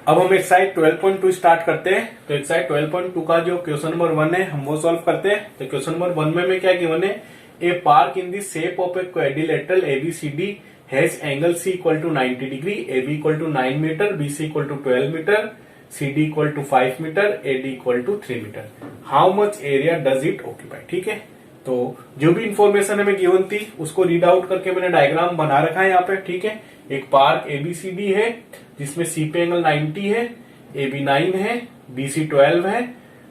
अब हम exercise 12.2 start करते हैं। तो एक्सरसाइज 12.2 का जो क्वेश्चन नंबर 1 है हम वो सॉल्व करते हैं। तो क्वेश्चन नंबर 1 में क्या गिवन है, a park in the shape of a quadrilateral ABCD has angle C equal to 90 degree, A B equal to 9 metre, B C equal to 12 metre, C D equal to 5 metre, A D equal to 3 metre. How much area does it occupy. ठीक है, तो जो भी information हमें given थी उसको read out करके मैंने डायग्राम बना रखा है यहाँ पे। ठीक है, एक पार्क एबीसीडी है जिसमें सी पे एंगल 90 है, ए बी 9 है, बी सी 12 है,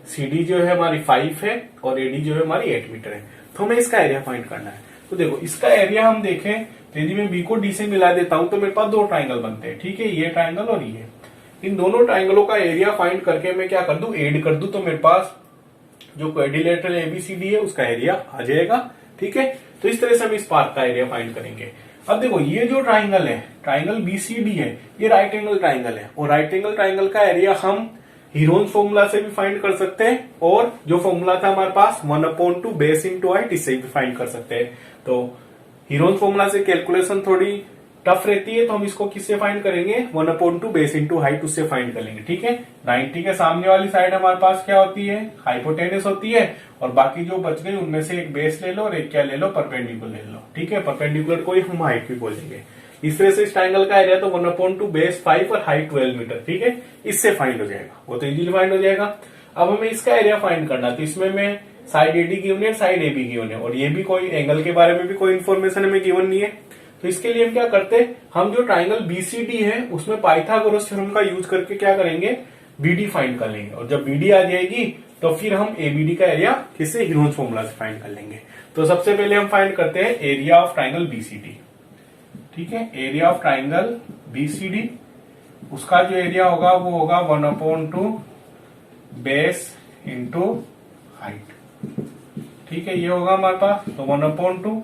सी डी जो है हमारी 5 है और ए डी जो है हमारी 8 मीटर है। तो हमें इसका एरिया फाइंड करना है। तो देखो इसका एरिया हम देखें तो यदि मैं बी को डी से मिला देता हूं तो मेरे पास दो ट्राइंगल बनते हैं। ठीक है, ये ट्राइंगल और ये। इन दोनों ट्राइंगलों का एरिया फाइंड करके मैं क्या कर दूं, एड कर दूं, तो मेरे पास जो क्वाड्रिलेटरल एबीसीडी है उसका एरिया आ जाएगा। ठीक है, तो इस तरह से हम इस पार्क का एरिया फाइंड करेंगे। अब देखो ये जो ट्राइंगल है, ट्राइंगल बीसीडी है, ये राइट एंगल ट्राइंगल है और राइट एंगल ट्राइंगल का एरिया हम हीरोन्स फॉर्मूला से भी फाइंड कर सकते हैं और जो फॉर्मूला था हमारे पास 1/2 बेस इंटू हाइट, इससे भी फाइंड कर सकते हैं। तो हीरोन्स फॉर्मूला से कैलकुलेशन थोड़ी टफ रहती है तो हम इसको किससे फाइंड करेंगे, 1/2 बेस इंटू हाइट, उससे फाइंड कर लेंगे। ठीक है, 90 के सामने वाली साइड हमारे पास क्या होती है, हाइपोटेनस होती है और बाकी जो बच गई उनमें से एक बेस ले लो और एक क्या ले लो, परपेंडिकुलर ले लो। ठीक है, परपेंडिकुलर को ही हम हाइट भी बोलेंगे। इस तरह से इस ट्राइंगल का एरिया तो 1/2 बेस 5 और हाइट 12 मीटर। ठीक है, इससे फाइंड हो जाएगा, वो तो इजीली फाइंड हो जाएगा। अब हमें इसका एरिया फाइंड करना, तो इसमें मैं साइड एडी गिवन है, साइड ए बी गिवन है और ये भी कोई एंगल के बारे में भी कोई इन्फॉर्मेशन हमें गिवन नहीं है। तो इसके लिए हम क्या करते हैं, हम जो ट्राइंगल बीसीडी है उसमें पाइथागोरस थ्योरम का यूज करके क्या करेंगे, बीडी फाइंड कर लेंगे और जब बीडी आ जाएगी तो फिर हम एबीडी का एरिया किससे, हीरोन्स फॉर्मूला से फाइंड कर लेंगे। तो सबसे पहले हम फाइंड करते हैं एरिया ऑफ ट्राइंगल बीसीडी। ठीक है, एरिया ऑफ ट्राइंगल बीसीडी, उसका जो एरिया होगा वो होगा 1/2 बेस इंटू हाइट। ठीक है, ये होगा हमारे पास, तो 1/2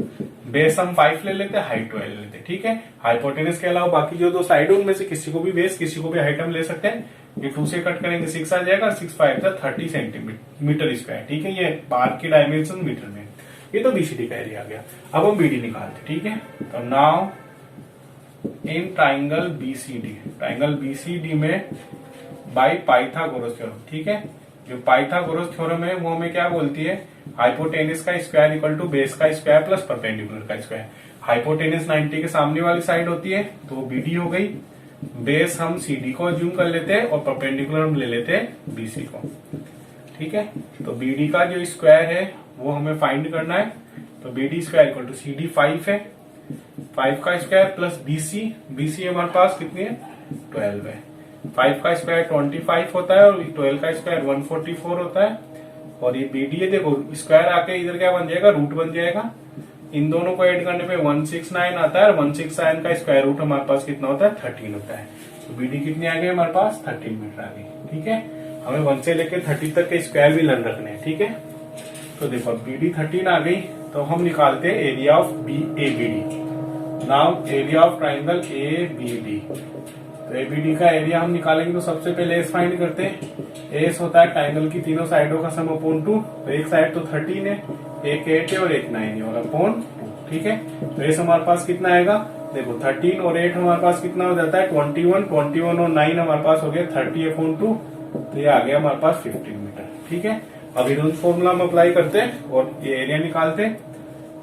बेस हम 5 ले लेते हैं, हाइट 12 ले लेते हैं। ठीक है, हाइपोटेनस के अलावा बाकी जो दो साइड है उनमें से किसी को भी बेस किसी को भी हाइट हम ले सकते हैं। ये 2 से कट करेंगे 6 आ जाएगा, 6 5 30 सेंटीमीटर स्क्वायर। ठीक है, ये बार की डायमेंशन मीटर में, ये तो बीसीडी का एरिया आ गया। अब हम बीडी निकालते। ठीक है, तो नाउ इन ट्राइंगल बीसीडी में बाय पाइथागोरस थ्योरम। ठीक है, जो पाइथागोरस थ्योरम है वो हमें क्या बोलती है, हाइपोटेनस का स्क्वायर इक्वल टू बेस का स्क्वायर प्लस परपेंडिकुलर का स्क्वायर। हाइपोटेनस 90 के सामने वाली साइड होती है तो बीडी हो गई, बेस हम सीडी को अज्यूम कर लेते हैं और परपेंडिकुलर हम ले लेते हैं बीसी को। ठीक है, तो बीडी का जो स्क्वायर है वो हमें फाइंड करना है। तो BD square equal to CD 5 है, 5 का स्क्वायर प्लस बीसी हमारे पास कितनी है, 12 है। 5 का स्क्वायर 25 होता है और 12 का स्क्वायर 144 होता है और ये बीडी है, देखो स्क्वायर आके इधर क्या बन जाएगा, रूट बन जाएगा। इन दोनों को ऐड करने पे 169 आता है और 169 का स्क्वायर रूट हमारे पास कितना होता है, 13 होता है। तो बीडी कितनी आ गई हमारे पास, 13 मीटर आ गई। ठीक है, हमें 1 से लेकर 30 तक के स्क्वायर भी लर्न रखने हैं। ठीक है, तो देखो बीडी 13 आ गई, तो हम निकालते हैं area of ABD. Now area of triangle ABD, तो एबीडी का एरिया हम निकालेंगे तो सबसे पहले एस फाइंड करते हैं। एस होता है ट्राइंगल की तीनों साइडों का सम अपॉन 2। तो एक साइड तो 13 है, एक 8 है और एक 9 है और अपॉन 2। ठीक है, तो एस हमारे पास कितना आएगा, देखो 13 और 8 हमारे पास कितना हो जाता है, 21 और 9 हमारे पास हो गया 30/2, तो ये आ गया हमारे पास 15 मीटर। ठीक है, अब हीरोन्स फॉर्मूला हम अप्लाई करते हैं और ये एरिया निकालते हैं।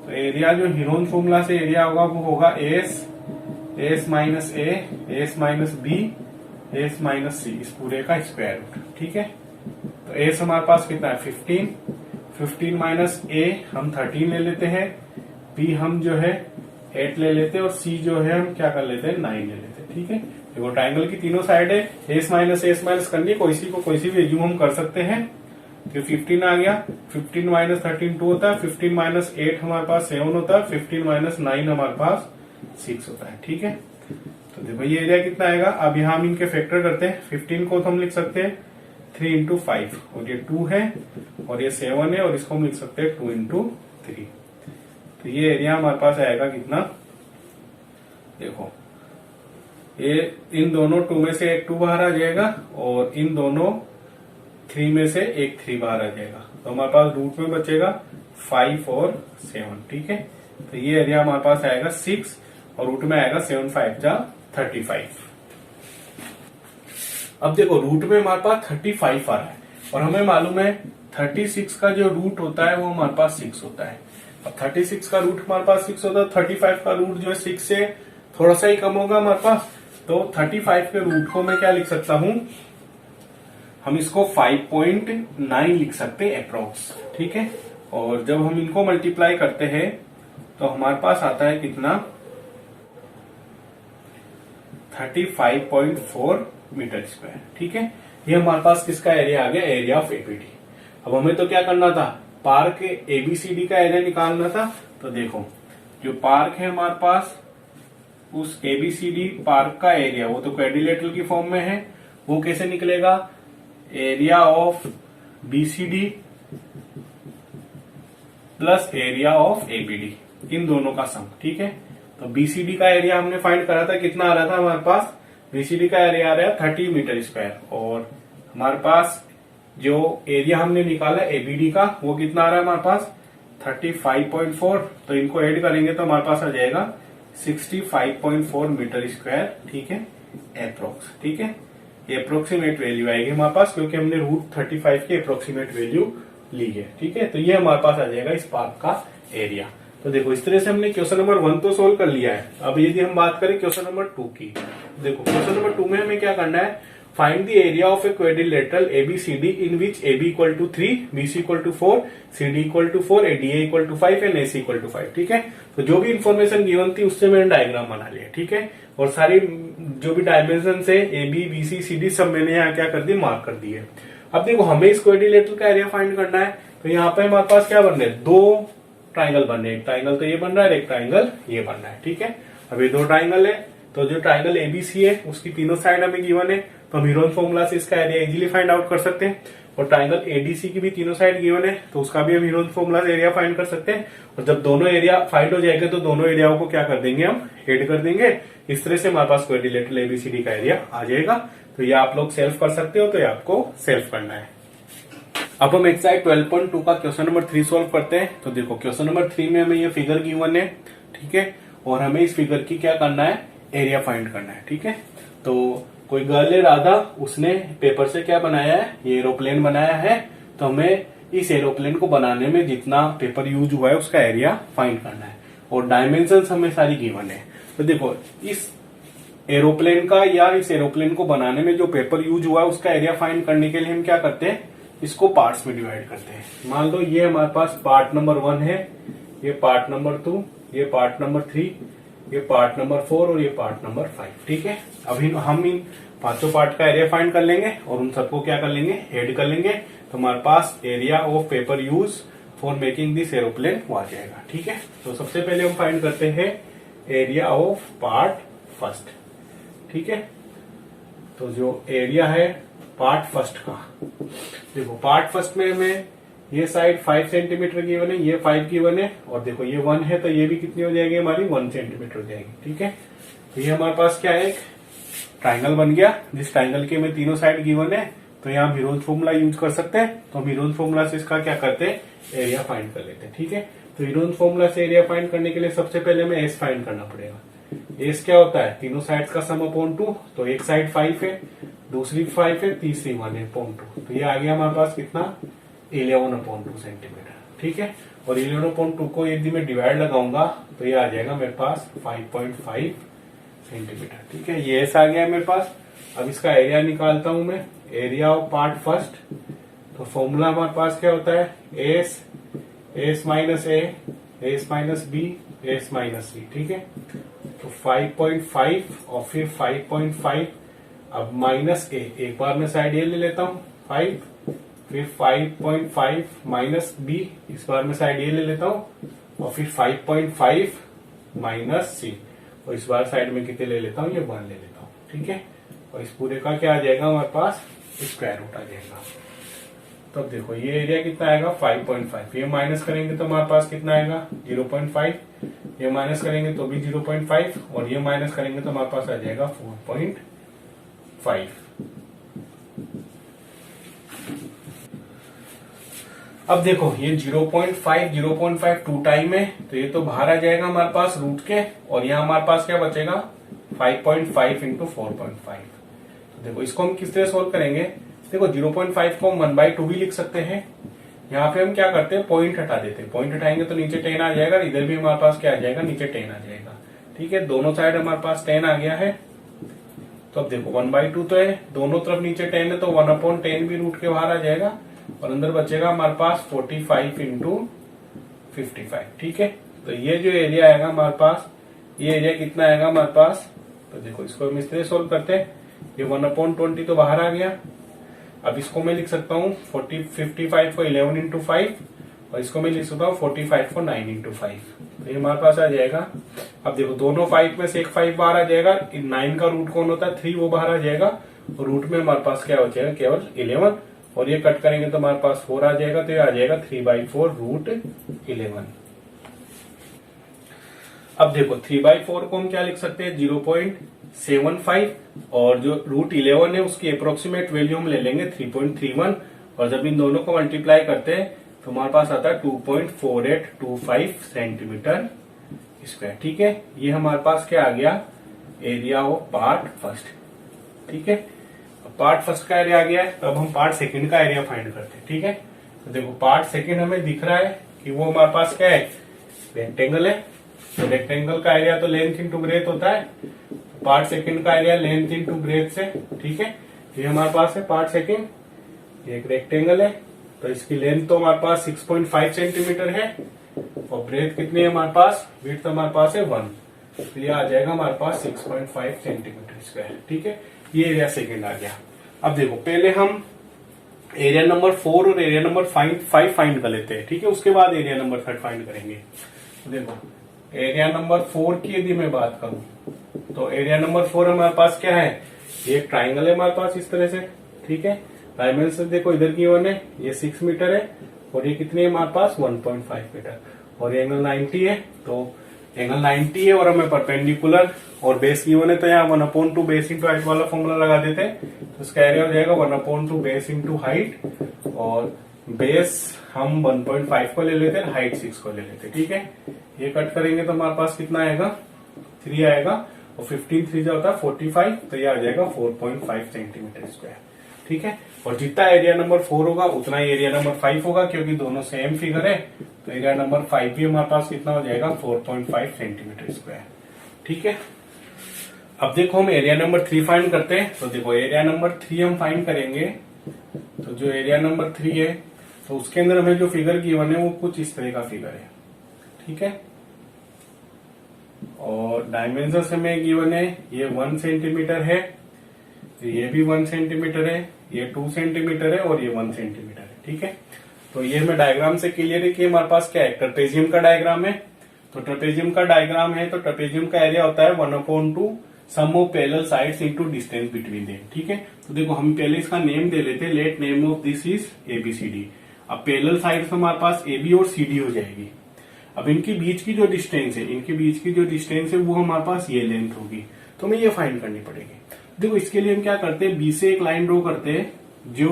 तो एरिया जो हीरोन्स फॉर्मूला से एरिया होगा वो होगा S minus A, S minus B, S minus C, इस पूरे का स्क्वायर रूट। ठीक है, तो एस हमारे पास कितना है 15 माइनस ए हम 13 ले लेते हैं, बी हम जो है 8 ले लेते हैं और सी जो है हम क्या कर लेते हैं 9 ले लेते हैं। ठीक है, देखो ट्राइंगल की तीनों साइड है, एस माइनस करनी है, कोई सी भी एज्यूम हम कर सकते हैं। तो 15 आ गया, 15 माइनस 13 2 होता है, 15 माइनस 8 हमारे पास 7 होता है, 15 माइनस 9 हमारे पास 6 होता है। ठीक है, तो देखो ये एरिया कितना आएगा, अब यहाँ हम इनके फैक्टर करते हैं। 15 को हम लिख सकते हैं 3 इंटू 5 और ये 2 है और ये 7 है और इसको हम लिख सकते हैं 2 इंटू 3। तो ये एरिया हमारे पास आएगा कितना, देखो ये इन दोनों 2 में से एक 2 बाहर आ जाएगा और इन दोनों 3 में से एक 3 बाहर आ जाएगा। तो हमारे पास रूट में बचेगा 5 और 7। ठीक है, तो ये एरिया हमारे पास आएगा 6 और रूट में आएगा 7 5 जा 35। अब देखो रूट में हमारे पास 35 आ रहा है और हमें मालूम है 36 का जो रूट होता है वो हमारे पास 6 होता है। अब 36 का रूट हमारे पास 6 होता है, 35 का रूट जो है 6 से थोड़ा सा ही कम होगा हमारे पास। तो 35 के रूट को मैं क्या लिख सकता हूं, हम इसको 5.9 लिख सकते हैं अप्रोक्स, ठीक है। और जब हम इनको मल्टीप्लाई करते हैं तो हमारे पास आता है कितना, 35.4 मीटर स्क्वायर, ठीक है। ये हमारे पास किसका एरिया आ गया, एरिया ऑफ एबीडी। अब हमें तो क्या करना था, पार्क एबीसीडी का एरिया निकालना था। तो देखो जो पार्क है हमारे पास, उस एबीसीडी पार्क का एरिया, वो तो क्वाड्रिलेटरल की फॉर्म में है, वो कैसे निकलेगा, area of BCD plus area of ABD, इन दोनों का सम, ठीक है। तो बीसीडी का एरिया हमने फाइंड करा था, कितना आ रहा था हमारे पास, बीसीडी का एरिया आ रहा है 30 मीटर स्क्वायर, और हमारे पास जो एरिया हमने निकाला एबीडी का वो कितना आ रहा है हमारे पास 35.4। तो इनको ऐड करेंगे तो हमारे पास आ जाएगा 65.4 मीटर स्क्वायर, ठीक है, अप्रोक्स, ठीक है। ये अप्रोक्सीमेट वैल्यू आएगी हमारे पास, क्योंकि हमने रूट 35 की अप्रोक्सीमेट वैल्यू ली है, ठीक है। तो ये हमारे पास आ जाएगा इस पार्क का एरिया। तो देखो इस तरह से हमने क्वेश्चन नंबर 1 तो सोल्व कर लिया है। अब यदि हम बात करें क्वेश्चन नंबर 2 की, देखो क्वेश्चन नंबर 2 में हमें क्या करना है, find the area of a quadrilateral ABCD in which AB equal to 3, BC equal to 4, CD equal to 4, DA equal to 5 and AC equal to 5, ठीक है। तो जो भी इन्फॉर्मेशन गिवन थी उससे मैंने डायग्राम बना लिया, ठीक है। और सारी जो भी डायमेंशन है AB, BC, CD सब मैंने यहाँ क्या कर दी, मार्क कर दी है। अब देखो हमें इस क्वाड्रिलेटरल का एरिया फाइंड करना है, तो यहाँ पे हमारे पास क्या बन रहे हैं, दो ट्राइंगल बन रहे हैं, एक ट्राइंगल तो ये बन रहा है, एक ट्राइंगल ये बन रहा है, ठीक है। अब ये दो ट्राइंगल है, तो जो ट्राइंगल एबीसी है उसकी तीनों साइड हमें गिवन है, तो हम हीरोन फॉर्मूला से इसका एरिया इजीली फाइंड आउट कर सकते हैं। और ट्राइंगल एडीसी की भी तीनों साइड गिवन है, तो उसका भी हम हीरोन फॉर्मूला से एरिया फाइंड कर सकते हैं। और जब दोनों एरिया फाइंड हो जाएंगे तो दोनों एरियाओं को क्या कर देंगे, हम ऐड कर देंगे। इस तरह से हमारे पास क्वाड्रिलेटरल एबीसीडी का एरिया आ जाएगा। तो ये आप लोग सेल्फ कर सकते हो, तो ये आपको सेल्फ करना है। अब हम एक्सरसाइज 12.2 का क्वेश्चन नंबर 3 सॉल्व करते हैं। तो देखो क्वेश्चन नंबर 3 में हमें ये फिगर गिवन है, ठीक है, और हमें इस फिगर की क्या करना है, एरिया फाइंड करना है, ठीक है। तो कोई गर्ल है राधा, उसने पेपर से क्या बनाया है, ये एरोप्लेन बनाया है। तो हमें इस एरोप्लेन को बनाने में जितना पेपर यूज हुआ है उसका एरिया फाइंड करना है, और डायमेंशंस हमें सारी गिवन है। तो देखो इस एरोप्लेन का या इस एरोप्लेन को बनाने में जो पेपर यूज हुआ है उसका एरिया फाइंड करने के लिए हम क्या करते हैं, इसको पार्ट्स में डिवाइड करते हैं। मान लो ये हमारे पास पार्ट नंबर 1 है, ये पार्ट नंबर 2, ये पार्ट नंबर 3, ये पार्ट नंबर 4 और ये पार्ट नंबर 5, ठीक है। अभी हम इन पांचों पार्ट का एरिया फाइंड कर लेंगे और उन सबको क्या कर लेंगे, ऐड कर लेंगे। तो हमारे पास area of paper use for making this aeroplane वो आ जाएगा, ठीक है। तो सबसे पहले हम फाइंड करते हैं एरिया ऑफ पार्ट फर्स्ट, ठीक है। तो जो एरिया है पार्ट फर्स्ट का, देखो पार्ट फर्स्ट में हमें ये साइड 5 सेंटीमीटर की वन है, ये 5 की वन है, और देखो ये 1 है तो ये भी कितनी हो जाएगी हमारी 1 सेंटीमीटर हो जाएगी, ठीक है। तो ये हमारे पास क्या है, एक ट्राइंगल बन गया, जिस ट्राइंगल के में तीनों साइड गिवन है। तो यहाँ हीरोज फॉर्मूला यूज कर सकते हैं, तो हम हीरोज फॉर्मूला से इसका क्या करते हैं, एरिया फाइंड कर लेते हैं, ठीक है। तो हीरोज फॉर्मूला से एरिया फाइंड करने के लिए सबसे पहले हमें एस फाइंड करना पड़ेगा। एस क्या होता है, तीनों साइड का सम अपॉन 2। तो एक साइड 5 है, दूसरी 5 है, तीसरी 1 है अपॉन 2। तो ये आ गया हमारे पास कितना, 11/2 सेंटीमीटर, ठीक है। और 11/2 को यदि मैं डिवाइड लगाऊंगा तो ये आ जाएगा मेरे पास 5.5 सेंटीमीटर, ठीक है। ये एस आ गया है मेरे पास। अब इसका एरिया निकालता हूं मैं, एरिया ऑफ पार्ट फर्स्ट। तो फॉर्मूला हमारे पास क्या होता है, S minus A, S minus B, S minus C, ठीक है। तो 5.5 और फिर 5.5, अब माइनस ए, एक बार मैं साइड ए ले लेता हूं 5, फिर 5.5 माइनस बी, इस बार मैं साइड ए ले लेता हूं, और फिर 5.5 माइनस सी, और इस बार साइड में कितने ले लेता हूं, ये 1 ले लेता हूं, ठीक है। और इस पूरे का क्या आ जाएगा हमारे पास, स्क्वायर रूट आ जाएगा। तब देखो ये एरिया कितना आएगा 5.5, ये माइनस करेंगे तो हमारे पास कितना आएगा 0.5, ये माइनस करेंगे तो भी 0.5, और ये माइनस करेंगे तो हमारे पास आ जाएगा 4.5। अब देखो ये 0.5 2 टाइम है, तो ये तो बाहर आ जाएगा हमारे पास रूट के, और यहाँ हमारे पास क्या बचेगा 5.5 इंटू 4.5। तो देखो इसको हम किस तरह सोल्व करेंगे, देखो 0.5 को हम 1/2 भी लिख सकते हैं। यहाँ पे हम क्या करते हैं, पॉइंट हटा देते हैं, पॉइंट हटाएंगे तो नीचे 10 आ जाएगा, इधर भी हमारे पास क्या आ जाएगा, नीचे 10 आ जाएगा। ठीक है, दोनों साइड हमारे पास 10 आ गया है। तो अब देखो 1/2 तो है, दोनों तरफ नीचे 10 है, तो 1/10 भी रूट के बाहर आ जाएगा और अंदर बचेगा हमारे पास 45 इंटू 55। ठीक है, तो ये जो एरिया आएगा हमारे पास, ये एरिया कितना आएगा हमारे पास, तो देखो इसको हम इस तरह सोल्व करते हैं। ये 1/20 तो बाहर आ गया। अब इसको मैं लिख सकता हूँ 55 को 11 इंटू 5 और इसको मैं लिख सकता हूँ 45 को 9 इंटू 5। तो ये हमारे पास आ जाएगा। अब देखो दोनों 5 में से एक 5 बाहर आ जाएगा, 9 का रूट कौन होता है, 3, वो बाहर आ जाएगा और रूट में हमारे पास क्या हो जाएगा, केवल 11 और ये कट करेंगे तो हमारे पास 4 आ जाएगा। तो ये आ जाएगा 3/4 रूट 11। अब देखो 3/4 को हम क्या लिख सकते हैं, 0.75 और जो रूट 11 है उसकी अप्रोक्सीमेट वैल्यू हम ले लेंगे 3.31 और जब इन दोनों को मल्टीप्लाई करते हैं तो हमारे पास आता है 2.4825 सेंटीमीटर स्क्वायर। ठीक है, ये हमारे पास क्या आ गया, एरिया ऑफ पार्ट फर्स्ट। ठीक है, पार्ट फर्स्ट का एरिया आ गया है। अब हम पार्ट सेकंड का एरिया फाइंड करते हैं। ठीक है, तो देखो पार्ट सेकंड हमें दिख रहा है कि वो हमारे पास क्या है, रेक्टेंगल है। तो रेक्टेंगल का एरिया तो लेंथ इंटू ब्रेथ होता है, पार्ट सेकंड का एरिया लेंथ इंटू ब्रेथ से। ठीक है, ये हमारे पास है पार्ट सेकंड, ये एक रेक्टेंगल है तो इसकी लेंथ तो हमारे पास 6.5 सेंटीमीटर है और ब्रेथ कितनी है हमारे पास, विड्थ हमारे पास है 1, तो ये आ जाएगा हमारे पास 6.5 सेंटीमीटर स्क्वायर। ठीक है, ये एरिया सेकंड आ गया। अब देखो पहले हम एरिया नंबर 4 और एरिया नंबर 5 फाइंड कर लेते हैं। ठीक है, उसके बाद एरिया नंबर 3 फाइंड करेंगे। तो देखो एरिया नंबर 4 की यदि मैं बात करूं तो एरिया नंबर 4 हमारे पास क्या है, ये एक ट्राइंगल है हमारे पास इस तरह से। ठीक है, डायमेंशन देखो इधर की वन है, ये 6 मीटर है और ये कितनी है हमारे पास 1.5 मीटर और ये एंगल 90 है। तो एंगल 90 है और हमें परपेंडिकुलर और बेस की वन है, तो यहाँ 1/2 बेस इंटू हाइट वाला फॉर्मूला लगा देते हैं। तो इसका एरिया हो जाएगा 1/2 बेस इंटू हाइट और बेस हम 1.5 को ले लेते हैं, हाइट 6 को ले लेते हैं। ठीक है, ये कट करेंगे तो हमारे पास कितना आएगा, 3 आएगा और 15 3 जो होता है 45, तो ये आ जाएगा 4.5 सेंटीमीटर स्क्वायर। ठीक है, और जितना एरिया नंबर 4 होगा उतना ही एरिया नंबर 5 होगा क्योंकि दोनों सेम फिगर है। तो एरिया नंबर 5 भी हमारे पास कितना हो जाएगा, 4.5 सेंटीमीटर स्क्वायर। ठीक है, अब देखो हम एरिया नंबर 3 फाइंड करते हैं। तो देखो एरिया नंबर 3 हम फाइंड करेंगे। तो जो एरिया नंबर 3 है तो उसके अंदर हमें जो फिगर गिवन है वो कुछ इस तरह का फिगर है। ठीक है, और डायमेंशन हमें गिवन है, ये 1 सेंटीमीटर है, तो ये भी 1 सेंटीमीटर है, ये 2 सेंटीमीटर है और ये 1 सेंटीमीटर है। ठीक है, तो ये हमें डायग्राम से क्लियर है कि हमारे पास क्या है, ट्रेपेजियम का डायग्राम है। तो ट्रेपेजियम का डायग्राम है तो ट्रेपेजियम का एरिया होता है 1/2 sum of parallel sides into distance between them. ठीक है, तो देखो हम पहले इसका नेम दे लेते हैं, let name of this is ABCD। अब पैरेलल साइड्स हमारे पास AB और CD हो जाएगी। अब इनके बीच की जो डिस्टेंस है, इनके बीच की जो डिस्टेंस है वो हमारे पास ये लेंथ होगी, तो हमें ये फाइंड करनी पड़ेगी। देखो इसके लिए हम क्या करते हैं, B से एक लाइन ड्रॉ करते हैं जो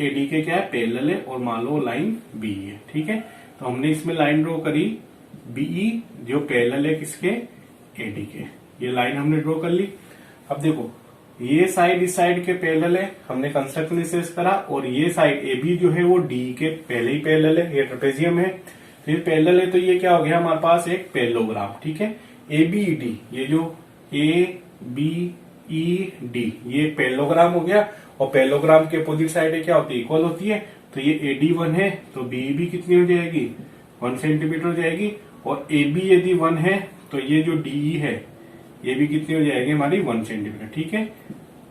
AD के क्या है, पैरेलल है और मान लो लाइन B है। ठीक है, तो हमने इसमें लाइन ड्रॉ करी BE जो पैरेलल है किसके, AD के, ये लाइन हमने ड्रॉ कर ली। अब देखो ये साइड इस साइड के पैरेलल है, हमने कंस्ट्रक्ट एनालिसिस करा और ये साइड AB जो है वो D के पहले ही पैरेलल है, ये ट्रेपेजियम है, तो ये पैरेलल है, तो ये क्या हो गया हमारे पास एक पैरेललोग्राम। ठीक है, ABED ये जो ABED ये पैरेललोग्राम हो गया और पैरेललोग्राम के अपोजिट साइड क्या होती है, इक्वल होती है। तो ये AD 1 है तो BE कितनी हो जाएगी, 1 सेंटीमीटर हो जाएगी और AB यदि 1 है तो ये जो DE है ये भी कितनी हो जाएगी हमारी 1 सेंटीमीटर। ठीक है,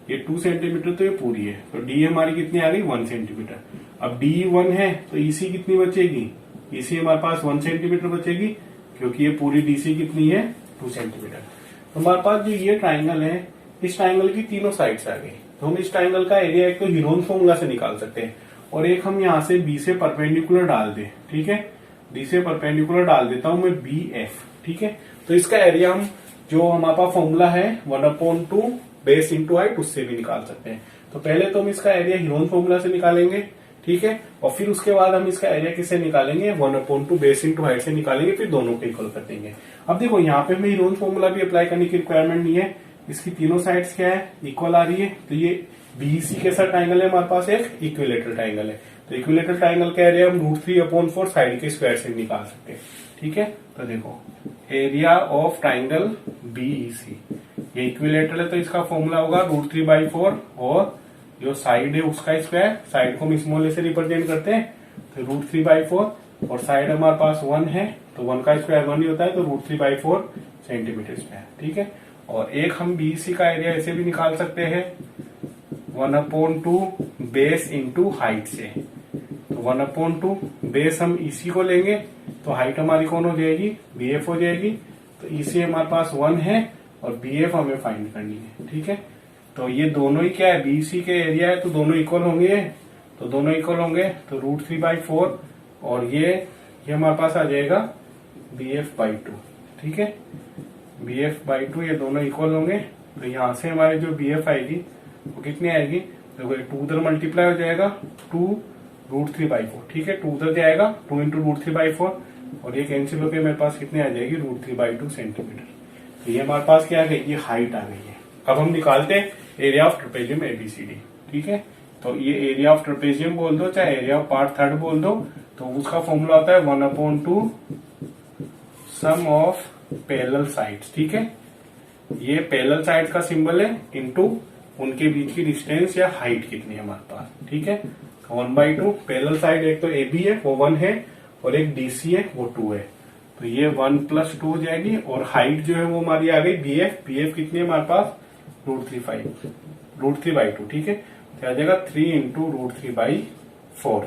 ये 2 सेंटीमीटर तो ये पूरी है, तो डी हमारी कितनी आ गई 1 सेंटीमीटर। अब डी 1 है तो ईसी कितनी बचेगी, ईसी हमारे पास 1 सेंटीमीटर बचेगी क्योंकि ये पूरी डीसी कितनी है 2 सेंटीमीटर। तो हमारे पास जो ये ट्राइंगल है, इस ट्राइंगल की तीनों साइड्स आ गई, तो हम इस ट्राइंगल का एरिया एक तो हीरोन फॉर्मूला से निकाल सकते हैं और एक हम यहाँ से बी से परपेंडिकुलर डाल दें। ठीक है, डी से परपेंडिकुलर डाल देता हूं मैं BF। ठीक है, तो इसका एरिया हम जो हमारे पास फॉर्मूला है 1/2 बेस इंटू हाइट उससे भी निकाल सकते हैं। तो पहले तो हम इसका एरिया हीरोन फॉर्मूला से निकालेंगे। ठीक है, और फिर उसके बाद हम इसका एरिया किससे निकालेंगे, 1/2 बेस इंटू हाइट से निकालेंगे, फिर दोनों को इक्वल कर देंगे। अब देखो यहाँ पे हमें हीरोन फॉर्मूला भी अप्लाई करने की रिक्वायरमेंट नहीं है इसकी तीनों साइड्स क्या है, इक्वल आ रही है। तो ये बीसी कैसा ट्राइंगल है हमारे पास, एक इक्विलेटरल ट्राइंगल है। तो इक्विलेटरल ट्राइंगल का एरिया हम √3/4 साइड के स्क्वायर से निकाल सकते हैं। ठीक है, तो देखो एरिया ऑफ ट्राइंगल बीईसी, ये इक्विलेटरल है तो इसका फॉर्मूला होगा √3/4 और जो साइड है उसका स्क्वायर, साइड को हम स्मॉल ए से रिप्रेजेंट करते हैं तो √3/4 और साइड हमारे पास 1 है तो 1 का स्क्वायर 1 ही होता है तो √3/4 सेंटीमीटर स्क्वायर। ठीक है, और एक हम बीसी का एरिया ऐसे भी निकाल सकते हैं 1/2 बेस इंटू हाइट से। तो 1/2 बेस हम ईसी को लेंगे तो हाइट हमारी कौन हो जाएगी, बीएफ हो जाएगी। तो ईसी हमारे पास 1 है और बीएफ हमें फाइंड करनी है। ठीक है, तो ये दोनों ही क्या है, बीसी के एरिया है तो दोनों इक्वल होंगे, तो दोनों इक्वल होंगे तो √3/4 और ये हमारे पास आ जाएगा BF/2। ठीक है, BF/2 ये दोनों इक्वल होंगे। तो यहां से हमारे जो BF आएगी वो कितनी आएगी, देखो 2 उधर मल्टीप्लाई हो जाएगा 2√3/4। ठीक है, 2 उधर जाएगा 2 × √3/4 और ये कैंसिल होकर मेरे पास कितने आ जाएगी √3/2 सेंटीमीटर। तो ये हमारे पास क्या आ गई, ये हाइट आ गई है। अब हम निकालते हैं एरिया ऑफ ट्रेपेजियम एबीसीडी। ठीक है, तो ये एरिया ऑफ ट्रेपेजियम बोल दो चाहे एरिया ऑफ पार्ट थर्ड बोल दो, तो उसका फॉर्मूला होता है 1/2 सम ऑफ पैरेलल साइड्स। ठीक है, ये पैरेलल साइड का सिंबल है इनटू उनके बीच की डिस्टेंस या हाइट कितनी है हमारे पास। ठीक है, 1/2 पैरेलल साइड एक तो AB है वो 1 है और एक DC है वो 2 है, तो ये 1 + 2 हो जाएगी और हाइट जो है वो हमारी आ गई BF कितनी है हमारे पास √3/2। ठीक है, तो आ जाएगा 3 × √3/4।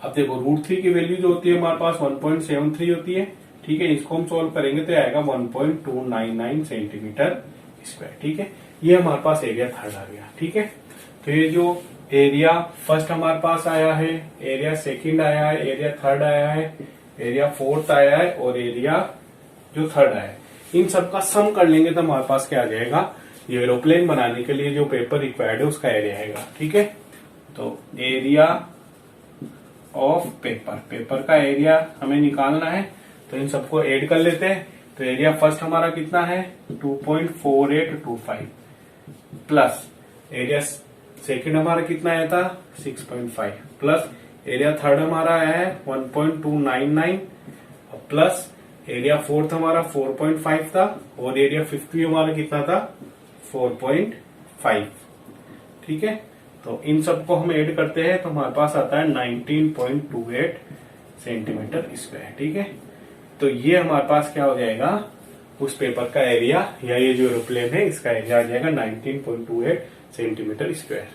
अब देखो √3 की वैल्यू जो होती है हमारे पास 1.73 होती है। ठीक है, इसको हम सोल्व करेंगे तो आएगा 1.299 सेंटीमीटर स्क्वायर। ठीक है, ये हमारे पास एरिया थर्ड आ गया। ठीक है, तो ये जो एरिया फर्स्ट हमारे पास आया है, एरिया सेकंड आया है, एरिया थर्ड आया है, एरिया फोर्थ आया है और एरिया जो थर्ड आया है, इन सब का सम कर लेंगे तो हमारे पास क्या आ जाएगा, ये एरोप्लेन बनाने के लिए जो पेपर रिक्वायर्ड है उसका एरिया आएगा। ठीक है, तो एरिया ऑफ पेपर का एरिया हमें निकालना है तो इन सबको ऐड कर लेते हैं। तो एरिया फर्स्ट हमारा कितना है 2.4825 प्लस एरिया सेकंड हमारा कितना आया था 6.5 प्लस एरिया थर्ड हमारा आया है 1.299 प्लस एरिया फोर्थ हमारा 4.5 था और एरिया फिफ्थ भी हमारा कितना था 4.5। ठीक है, तो इन सबको हम ऐड करते हैं तो हमारे पास आता है 19.28 सेंटीमीटर स्क्वायर। ठीक है, तो ये हमारे पास क्या हो जाएगा, उस पेपर का एरिया या ये जो एरोप्लेन है इसका एरिया आ जाएगा 19.28 सेंटीमीटर स्क्वायर।